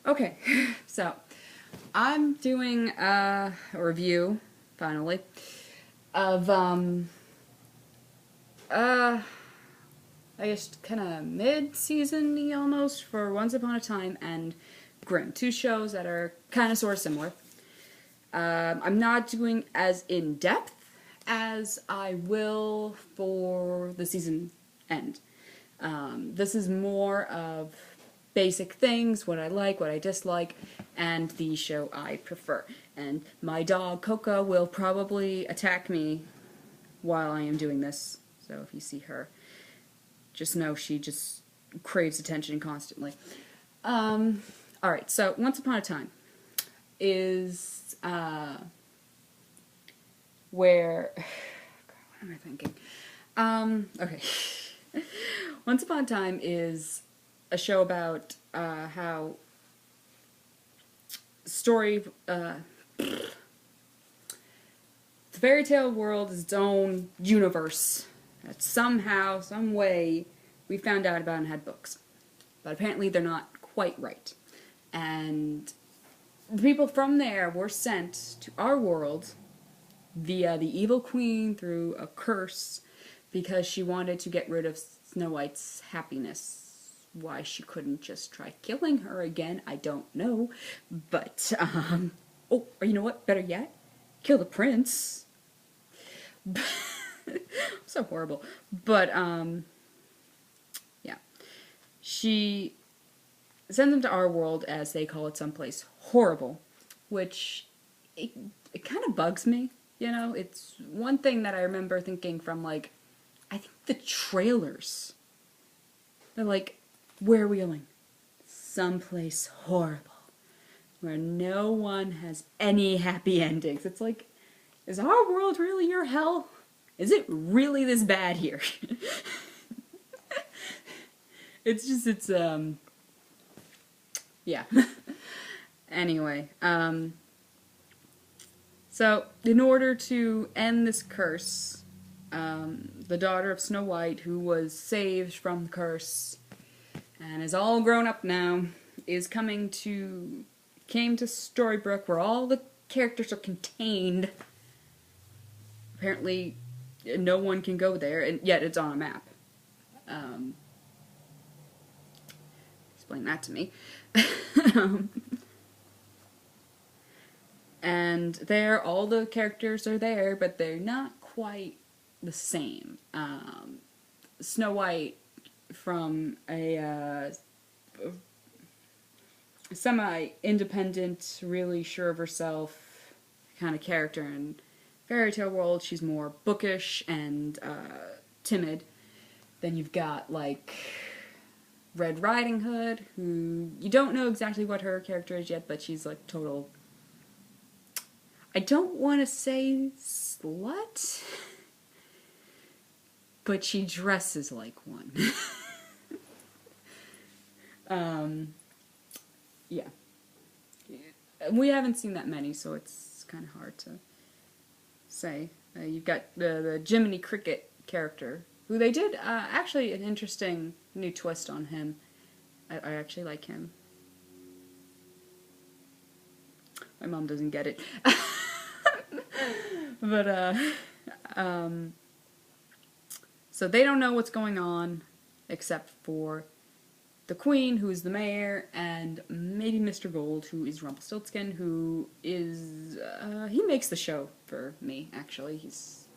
Okay, so I'm doing a review, finally, of, I guess kind of mid-season-y almost for Once Upon a Time and Grimm. Two shows that are kind of sort of similar. I'm not doing as in-depth as I will for the season end. This is more of basic things, what I like, what I dislike, and the show I prefer. And my dog, Coco, will probably attack me while I am doing this. So if you see her, just know she just craves attention constantly. Alright, so Once Upon a Time is, where... God, what am I thinking? Okay. Once Upon a Time is a show about how the fairy tale world is its own universe that somehow, some way, we found out about and had books. But apparently they're not quite right. And the people from there were sent to our world via the evil queen through a curse because she wanted to get rid of Snow White's happiness. Why she couldn't just try killing her again, I don't know. But, oh, or you know what? Better yet, kill the prince. So horrible. But, yeah. She sends them to our world, as they call it someplace horrible, which, it kind of bugs me, you know? It's one thing that I remember thinking from, like, I think the trailers. They're like, where are we going? Someplace horrible. Where no one has any happy endings. It's like, is our world really your hell? Is it really this bad here? It's yeah. Anyway, so in order to end this curse, the daughter of Snow White, who was saved from the curse, and is all grown up now, came to Storybrooke, where all the characters are contained. Apparently, no one can go there, and yet it's on a map. Explain that to me. And there, all the characters are there, but they're not quite the same. Snow White, from a semi-independent, really sure of herself kind of character in fairy tale world, she's more bookish and timid. Then you've got, like, Red Riding Hood, who you don't know exactly what her character is yet, but she's like total, I don't want to say slut, but she dresses like one. Yeah. We haven't seen that many, so it's kind of hard to say. You've got the Jiminy Cricket character, who they did actually an interesting new twist on him. I actually like him. My mom doesn't get it. But, so they don't know what's going on, except for the Queen, who's the mayor, and maybe Mr. Gold, who is Rumpelstiltskin, who is, he makes the show for me, actually. He's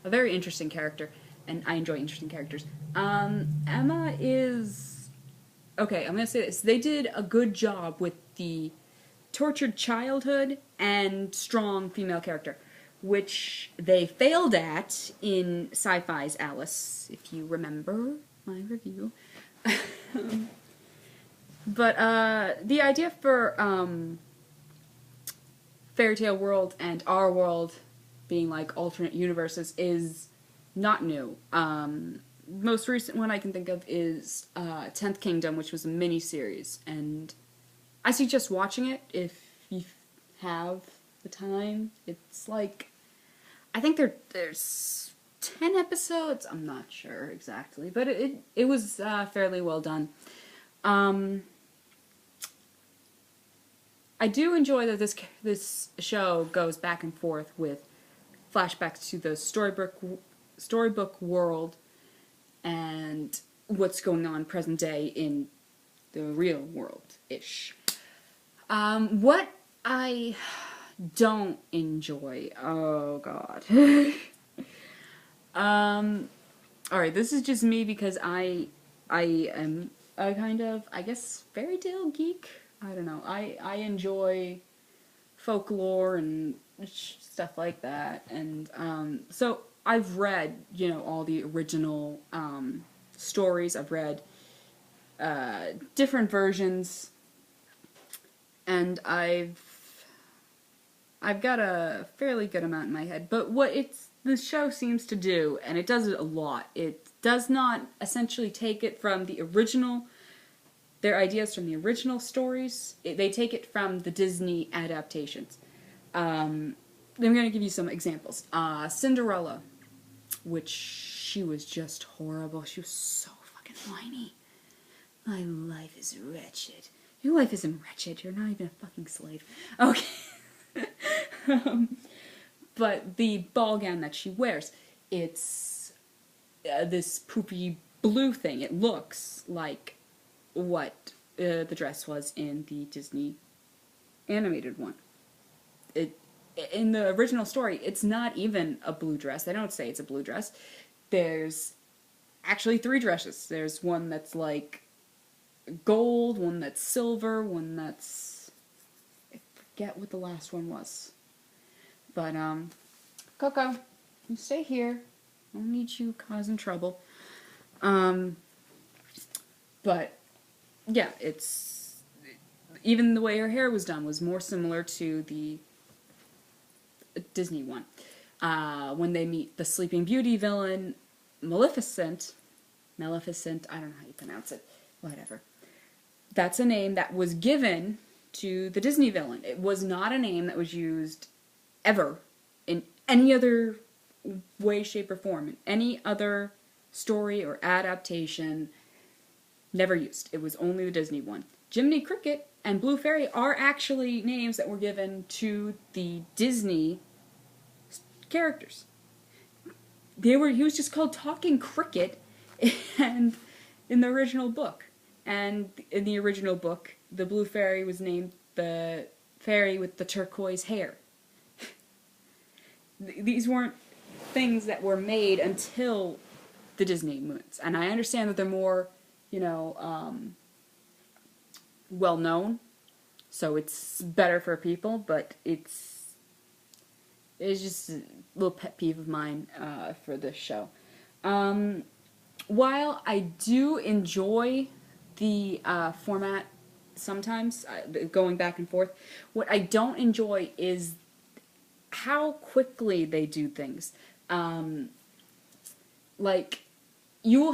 a very interesting character, and I enjoy interesting characters. Emma is... Okay, I'm gonna say this. They did a good job with the tortured childhood and strong female character, which they failed at in Sci-Fi's Alice, if you remember my review. But the idea for Fairy Tale World and our world being like alternate universes is not new. Most recent one I can think of is 10th Kingdom, which was a mini-series, and I suggest watching it if you have the time. It's like, I think there's 10 episodes, I'm not sure exactly, but it was fairly well done. I do enjoy that this show goes back and forth with flashbacks to the storybook world and what's going on present day in the real world-ish. What I don't enjoy, oh god. Alright, this is just me because I am a kind of, I guess, fairy tale geek. I don't know. I enjoy folklore and stuff like that, and so I've read, you know, all the original stories. I've read different versions, and I've got a fairly good amount in my head. But what the show seems to do, and it does it a lot, it does not essentially take it from the original, their ideas from the original stories. They take it from the Disney adaptations. I'm going to give you some examples. Cinderella, which she was just horrible. She was so fucking whiny. My life is wretched. Your life isn't wretched. You're not even a fucking slave. Okay. But the ball gown that she wears, it's this poopy blue thing. It looks like what the dress was in the Disney animated one. In the original story, it's not even a blue dress. They don't say it's a blue dress. There's actually 3 dresses. There's one that's like gold, one that's silver, one that's... I forget what the last one was. But, Coco, you stay here. I don't need you causing trouble. But, yeah, it's... Even the way her hair was done was more similar to the Disney one. When they meet the Sleeping Beauty villain, Maleficent, I don't know how you pronounce it, whatever. That's a name that was given to the Disney villain. It was not a name that was used ever in any other way, shape, or form. In any other story or adaptation, never used. It was only the Disney one. Jiminy Cricket and Blue Fairy are actually names that were given to the Disney characters. He was just called Talking Cricket and in the original book. And in the original book, the Blue Fairy was named the fairy with the turquoise hair. These weren't things that were made until the Disney movies. And I understand that they're more, you know, well-known, so it's better for people, but it's just a little pet peeve of mine for this show. While I do enjoy the format sometimes, going back and forth, what I don't enjoy is how quickly they do things. Like, you'll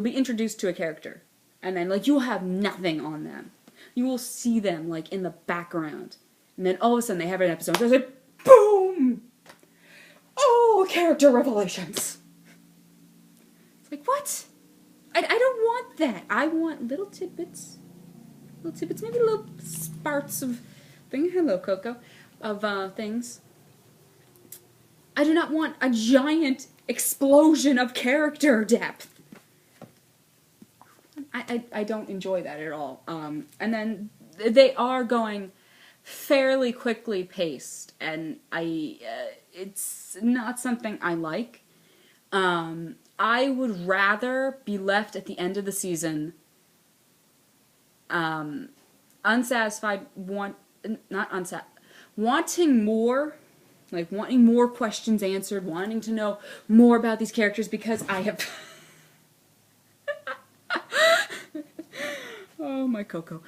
be introduced to a character, and then, like, you'll have nothing on them. You will see them, like, in the background. And then all of a sudden they have an episode. There's like, boom! Oh, character revelations! It's like, what? I don't want that. I want little tidbits. Maybe little sparks of things. Hello, Coco. Of things. I do not want a giant explosion of character depth. I don't enjoy that at all. And then they are going fairly quickly paced, and it's not something I like. I would rather be left at the end of the season unsatisfied, wanting more, like wanting more questions answered, wanting to know more about these characters because I have... Oh, my Coco.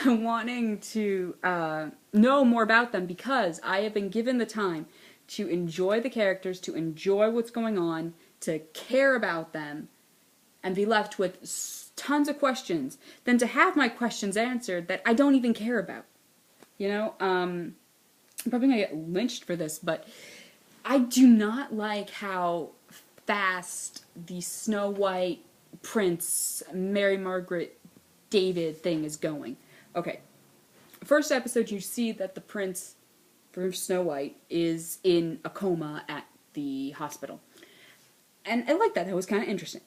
Wanting to know more about them because I have been given the time to enjoy the characters, to enjoy what's going on, to care about them, and be left with tons of questions, than to have my questions answered that I don't even care about. You know, I'm probably gonna get lynched for this, but I do not like how fast the Snow White, Prince, Mary Margaret, David thing is going. Okay, first episode, you see that the prince from Snow White is in a coma at the hospital. And I like that. That was kind of interesting.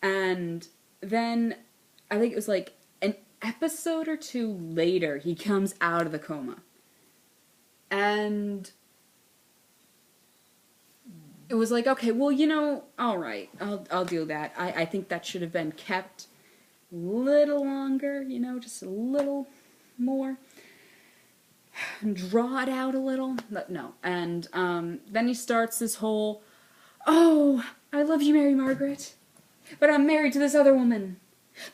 And then, I think it was like an episode or two later, he comes out of the coma. And it was like, okay, well, you know, alright, I'll do that. I think that should have been kept a little longer, you know, just a little more. Draw it out a little. But no. And then he starts this whole, oh, I love you, Mary Margaret, but I'm married to this other woman.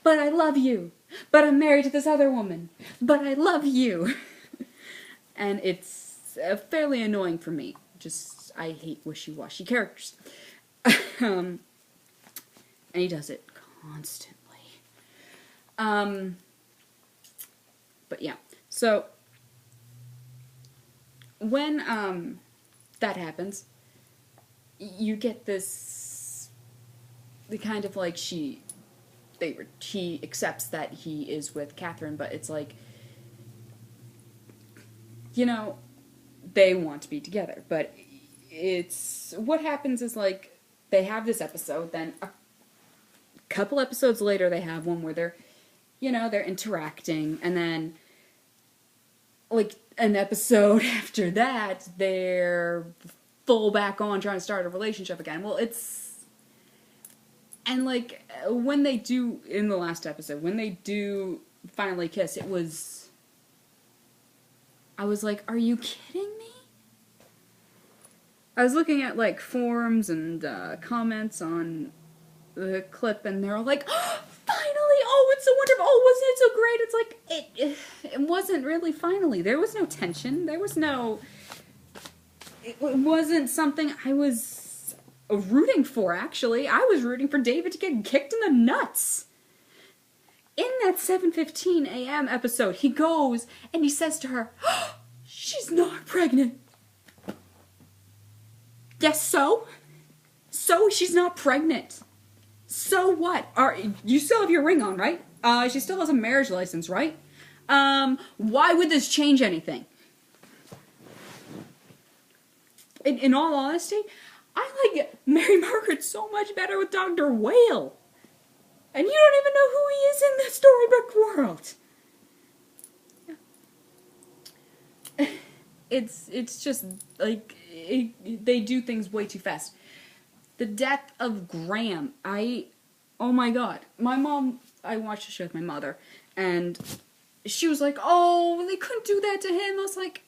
But I love you. But I'm married to this other woman. But I love you. And it's fairly annoying for me. Just, I hate wishy-washy characters. And he does it constantly. But yeah. So, when that happens, you get this, the kind of like he accepts that he is with Catherine, but it's like, you know, they want to be together, but it's, what happens is like, they have this episode, then a couple episodes later they have one where they're, you know, they're interacting, and then like an episode after that, they're full back on trying to start a relationship again. Well, it's, and like, when they do, in the last episode, when they do finally kiss, it was, I was like, are you kidding me? I was looking at like forums and comments on the clip, and they're all like, oh, finally, oh, it's so wonderful, oh, wasn't it so great? It's like, it wasn't really finally. There was no tension. There was no, it wasn't something I was rooting for, actually. I was rooting for David to get kicked in the nuts. In that 7:15 a.m. episode, he goes and he says to her, oh, she's not pregnant. Yes, so? So she's not pregnant. So what? You still have your ring on, right? She still has a marriage license, right? Why would this change anything? In all honesty, I like Mary Margaret so much better with Dr. Whale. And you don't even know who he is in the storybook world. It's just, like, they do things way too fast. The death of Graham, oh my god. My mom, I watched the show with my mother, and she was like, oh, they couldn't do that to him. I was like,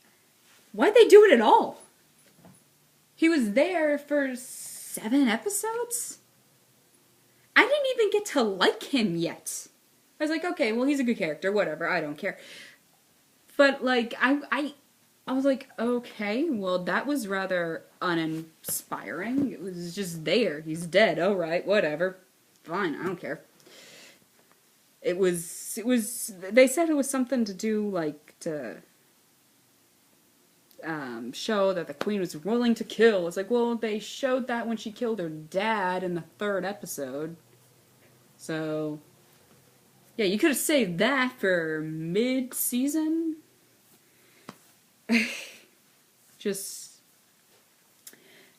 why'd they do it at all? He was there for 7 episodes? I didn't even get to like him yet. I was like, okay, well, he's a good character, whatever, I don't care. But, like, I was like, okay, well, that was rather uninspiring. It was just there. He's dead, alright, whatever. Fine, I don't care. It was, they said it was something to do, like, to show that the queen was willing to kill. It's like, well, they showed that when she killed her dad in the 3rd episode. So, yeah, you could have saved that for mid-season. Just,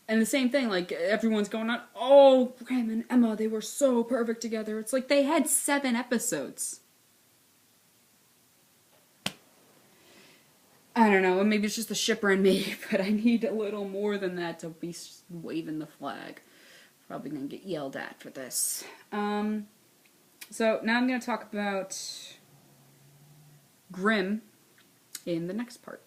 and the same thing, like, everyone's going on, oh, Graham and Emma, they were so perfect together. It's like, they had 7 episodes. I don't know, maybe it's just the shipper in me, but I need a little more than that to be waving the flag. Probably gonna get yelled at for this. So, now I'm gonna talk about Grimm in the next part.